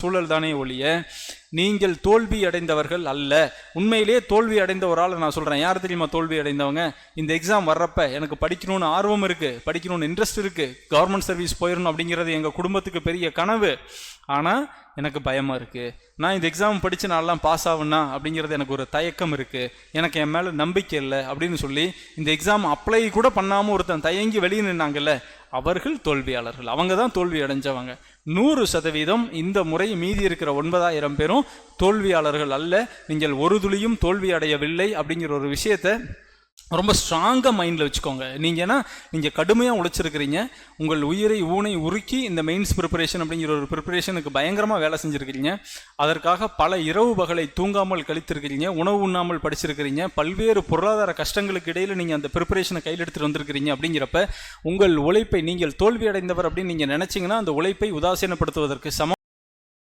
சூழல் தானே ஒழிய நீங்கள் தோல்வி அடைந்தவர்கள் அல்ல. உண்மையிலேயே தோல்வி அடைந்த ஒரு ஆள் நான் சொல்கிறேன். யார் தெரியுமா தோல்வி அடைந்தவங்க? இந்த எக்ஸாம் வர்றப்ப எனக்கு படிக்கணும்னு ஆர்வம் இருக்குது, படிக்கணும்னு இன்ட்ரெஸ்ட் இருக்குது, கவர்மெண்ட் சர்வீஸ் போயிடணும் அப்படிங்கிறது எங்கள் குடும்பத்துக்கு பெரிய கனவு. ஆனால் எனக்கு பயமாக இருக்குது, நான் இந்த எக்ஸாம் படித்து நான்லாம் பாஸ் ஆகுனா அப்படிங்கிறது எனக்கு ஒரு தயக்கம் இருக்குது, எனக்கு என் மேலே நம்பிக்கை இல்லை அப்படின்னு சொல்லி இந்த எக்ஸாம் அப்ளை கூட பண்ணாமல் ஒருத்தன் தயங்கி வெளியே நின்னாங்கல்ல, அவர்கள் தோல்வியாளர்கள். அவங்க தான் தோல்வி அடைஞ்சவங்க. 100% இந்த முறை மீதி இருக்கிற 9000 பேரும் தோல்வியாளர்கள் அல்ல. நீங்கள் ஒரு துளியும் தோல்வி அடையவில்லை அப்படிங்கிற ஒரு விஷயத்தை ரொம்ப ஸ்ட்ராங்காக மைண்டில் வச்சுக்கோங்க. நீங்கள் கடுமையாக உழைச்சிருக்கிறீங்க, உங்கள் உயிரை ஊனை உருக்கி இந்த மெயின்ஸ் ப்ரிப்பரேஷன் அப்படிங்கிற ஒரு ப்ரிப்பரேஷனுக்கு பயங்கரமாக வேலை செஞ்சுருக்கிறீங்க. அதற்காக பல இரவு பகலை தூங்காமல் கழித்திருக்கிறீங்க, உணவு உண்ணாமல் படிச்சிருக்கிறீங்க, பல்வேறு பொருளாதார கஷ்டங்களுக்கு இடையில் நீங்கள் அந்த ப்ரிப்பரேஷனை கையில் எடுத்துகிட்டு வந்திருக்கிறீங்க. அப்படிங்கிறப்ப உங்கள் உழைப்பை நீங்கள் தோல்வி அடைந்தவர் அப்படின்னு நீங்கள் நினச்சிங்கன்னா அந்த உழைப்பை உதாசீனப்படுத்துவதற்கு சமம்.